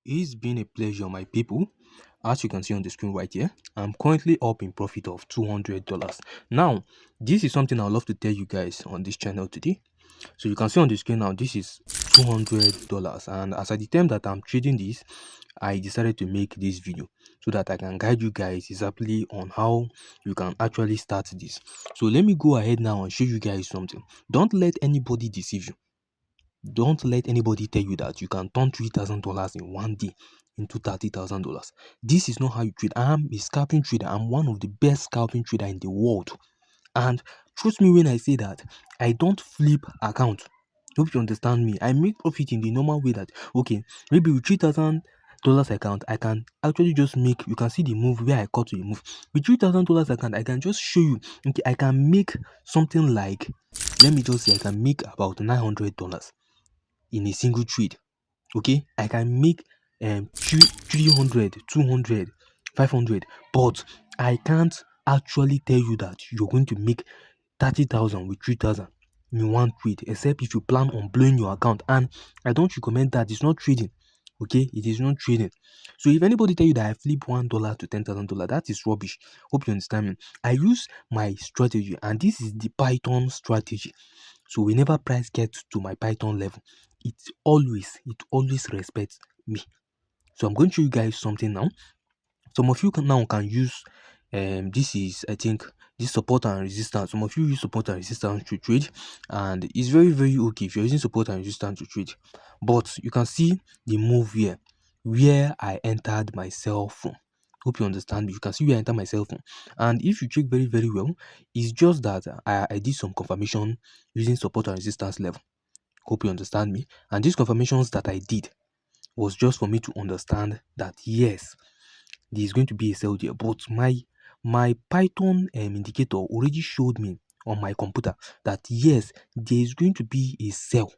It's been a pleasure, my people. As you can see on the screen right here, I'm currently up in profit of $200. Now, this is something I'd love to tell you guys on this channel today. So you can see on the screen now, this is $200. And as at the time that I'm trading this, I decided to make this video so that I can guide you guys exactly on how you can actually start this. So let me go ahead now and show you guys something. Don't let anybody deceive you. Don't let anybody tell you that you can turn $3,000 in one day into $30,000. This is not how you trade. I'm a scalping trader. I'm one of the best scalping trader in the world. And trust me when I say that I don't flip account. Hope you understand me. I make profit in the normal way that okay, maybe with $3,000 account, I can actually just make, you can see the move where I cut to the move. With $3,000 account, I can just show you, okay, I can make something like, let me just say I can make about $900 in a single trade. Okay, I can make 300, 200, 500, but I can't actually tell you that you're going to make 30,000 with 3,000 in one trade, except if you plan on blowing your account. And I don't recommend that. It's not trading. Okay, it is not trading. So if anybody tell you that I flip $1 to $10,000, that is rubbish. Hope you understand me. I use my strategy, and this is the Python strategy. So whenever price gets to my Python level, it always respects me. So I'm going to show you guys something now. Some of you can use this is, I think, this support and resistance. Some of you use support and resistance to trade, and it's very okay if you're using support and resistance to trade. But you can see the move here where I entered myself from. Hope you understand me. You can see where I entered myself from. And if you check very well, it's just that I did some confirmation using support and resistance level. Hope you understand me. And these confirmations that I did was just for me to understand that yes, there's going to be a sell there. But my Python indicator already showed me on my computer that yes, there is going to be a sell.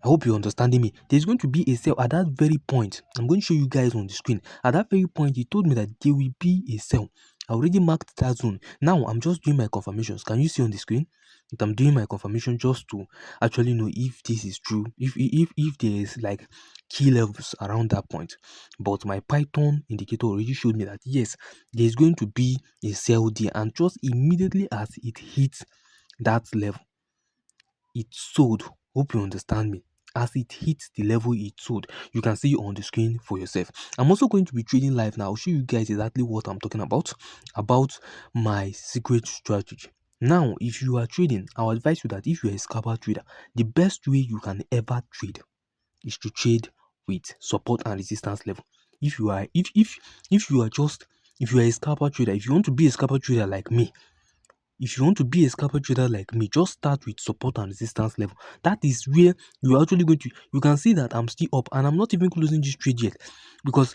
I hope you're understanding me. There's going to be a sell at that very point. I'm going to show you guys on the screen. At that very point, he told me that there will be a sell. I already marked that zone. Now I'm just doing my confirmations. Can you see on the screen that I'm doing my confirmation just to actually know if this is true, if there is like key levels around that point. But my Python indicator already showed me that yes, there's going to be a sell there, and just immediately as it hits that level, it sold. Hope you understand me. As it hits the level it sold, you can see on the screen for yourself. I'm also going to be trading live now. I'll show you guys exactly what I'm talking about my secret strategy. Now, if you are trading, I'll advise you that if you're a scalper trader, the best way you can ever trade is to trade with support and resistance level. If you are if you are just if you are a scalper trader, if you want to be a scalper trader like me, if you want to be a scalper trader like me, just start with support and resistance level. That is where you're actually going to, you can see that I'm still up and I'm not even closing this trade yet because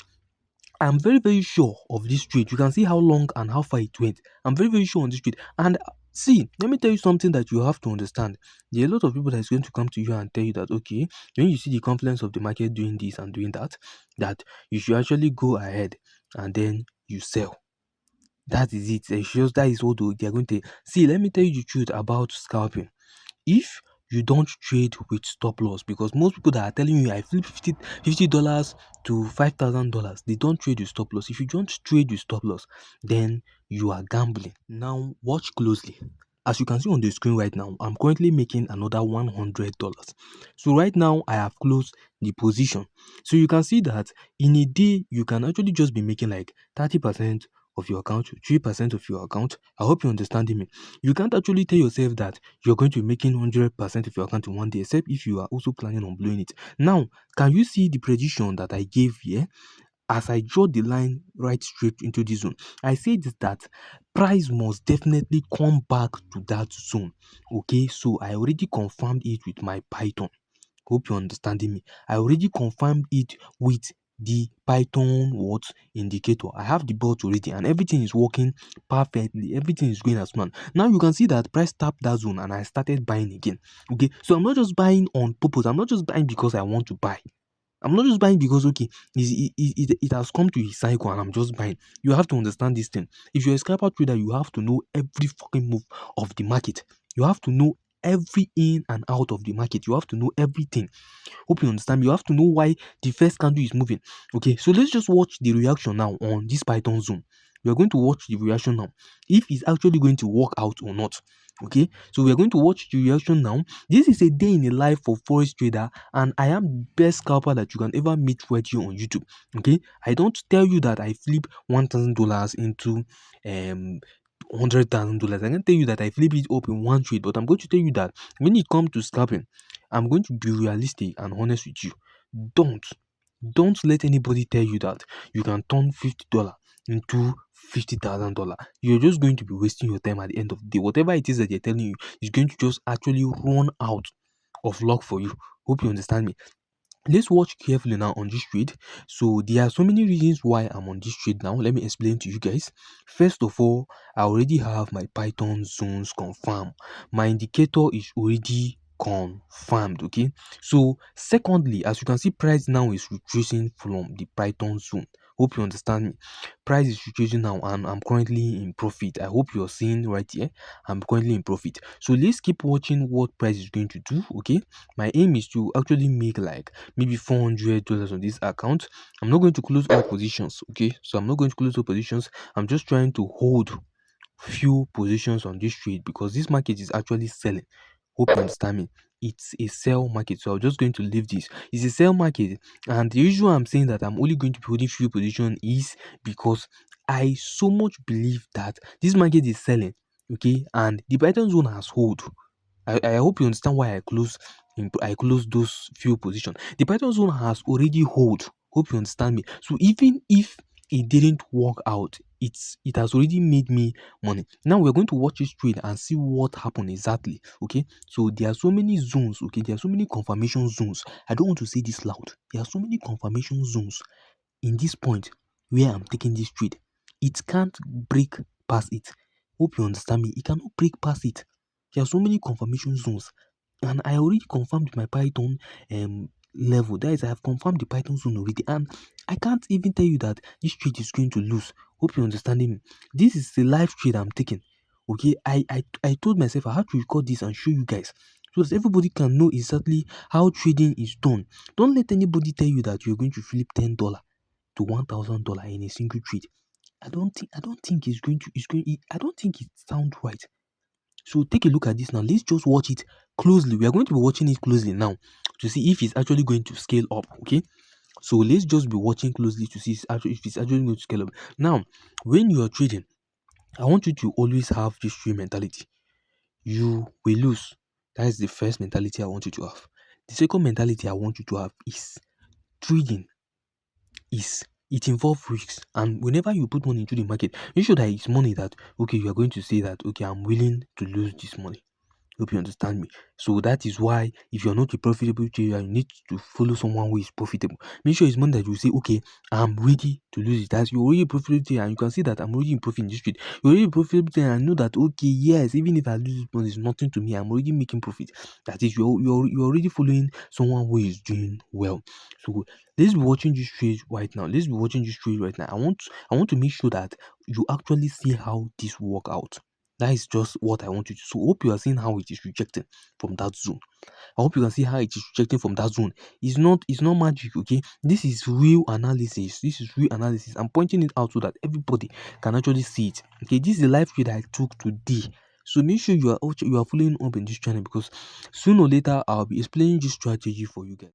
I'm very sure of this trade. You can see how long and how far it went. I'm very sure on this trade. And see, let me tell you something that you have to understand. There are a lot of people that is going to come to you and tell you that, okay, when you see the confluence of the market doing this and doing that, that you should actually go ahead and then you sell. That is it. It shows that is what they are going to see. Let me tell you the truth about scalping. If you don't trade with stop loss, because most people that are telling you I flip $50 to $5,000, they don't trade with stop loss. If you don't trade with stop loss, then you are gambling. Now watch closely. As you can see on the screen right now, I'm currently making another $100. So right now I have closed the position. So you can see that in a day you can actually just be making like 30% of your account, 3% of your account. I hope you're understanding me. You can't actually tell yourself that you're going to be making 100% of your account in one day, except if you are also planning on blowing it. Now, can you see the prediction that I gave here? As I draw the line right straight into this zone, I said that price must definitely come back to that zone. Okay, so I already confirmed it with my Python. Hope you're understanding me. I already confirmed it with the Python what indicator. I have the bot already and everything is working perfectly. Everything is going as planned. Now you can see that price tapped that zone and I started buying again. Okay, so I'm not just buying on purpose. I'm not just buying because I want to buy. I'm not just buying because okay, it has come to a cycle and I'm just buying. You have to understand this thing. If you're a scalper trader, you have to know every fucking move of the market. You have to know every in and out of the market. You have to know everything. Hope you understand me. You have to know why the first candle is moving. Okay, so let's just watch the reaction now on this Python zone. We are going to watch the reaction now, if it's actually going to work out or not. Okay, so we are going to watch the reaction now. This is a day in the life for Forex trader, and I am the best scalper that you can ever meet right here on YouTube. Okay, I don't tell you that I flip $1,000 into $100,000. I can tell you that I flip it up in one trade, but I'm going to tell you that when it comes to scalping, I'm going to be realistic and honest with you. Don't don't let anybody tell you that you can turn $50 into $50,000. You're just going to be wasting your time at the end of the day. Whatever it is that they're telling you is going to just actually run out of luck for you. Hope you understand me. Let's watch carefully now on this trade. So there are so many reasons why I'm on this trade now. Let me explain to you guys. First of all, I already have my Python zones confirmed. My indicator is already confirmed. Okay, so secondly, as you can see, price now is retracing from the Python zone. Hope you understand me. Price is retracing now, and I'm currently in profit. I hope you're seeing right here. I'm currently in profit. So let's keep watching what price is going to do. Okay, my aim is to actually make like maybe $400 on this account. I'm not going to close all positions. Okay, so I'm not going to close all positions. I'm just trying to hold few positions on this trade because this market is actually selling. Hope you understand me. It's a sell market, so I'm just going to leave this. It's a sell market, and the reason I'm saying that I'm only going to be holding few positions is because I so much believe that this market is selling. Okay, and the Python zone has hold. I hope you understand why I close those few positions. The Python zone has already hold. Hope you understand me. So even if it didn't work out, it has already made me money. Now we're going to watch this trade and see what happened exactly. Okay, so there are so many zones. Okay, there are so many confirmation zones. I don't want to say this loud. There are so many confirmation zones in this point where I'm taking this trade. It can't break past it. Hope you understand me. It cannot break past it. There are so many confirmation zones, and I already confirmed my Python level. That is, I have confirmed the Python zone already, and I can't even tell you that this trade is going to lose. Hope you're understanding me. This is the live trade I'm taking. Okay, I told myself I have to record this and show you guys so that everybody can know exactly how trading is done. Don't let anybody tell you that you're going to flip $10 to $1,000 in a single trade. I don't think I don't think it sounds right. So take a look at this now. Let's just watch it closely. We are going to be watching it closely now to see if it's actually going to scale up. Okay. So let's just be watching closely to see if it's actually going to scale up. Now, when you are trading, I want you to always have this trade mentality. You will lose. That is the first mentality I want you to have. The second mentality I want you to have is trading is it involves risks, and whenever you put money into the market, make sure that it's money that okay, you are going to say that okay, I'm willing to lose this money. Hope you understand me. So that is why if you're not a profitable trader, you need to follow someone who is profitable. Make sure it's money that you say, okay, I'm ready to lose it. That's you're already a profitable trader, and you can see that I'm already in profit in this trade. You're already a profitable trader and know that okay, yes, even if I lose this money, it's nothing to me. I'm already making profit. That is, you're already following someone who is doing well. So let's be watching this trade right now. Let's be watching this trade right now. I want to make sure that you actually see how this work out. That is just what I want you to. So hope you are seeing how it is rejecting from that zone. I hope you can see how it is rejecting from that zone. It's not magic, okay? This is real analysis. This is real analysis. I'm pointing it out so that everybody can actually see it. Okay, this is the live trade I took today. So make sure you are following up in this channel because sooner or later I'll be explaining this strategy for you guys.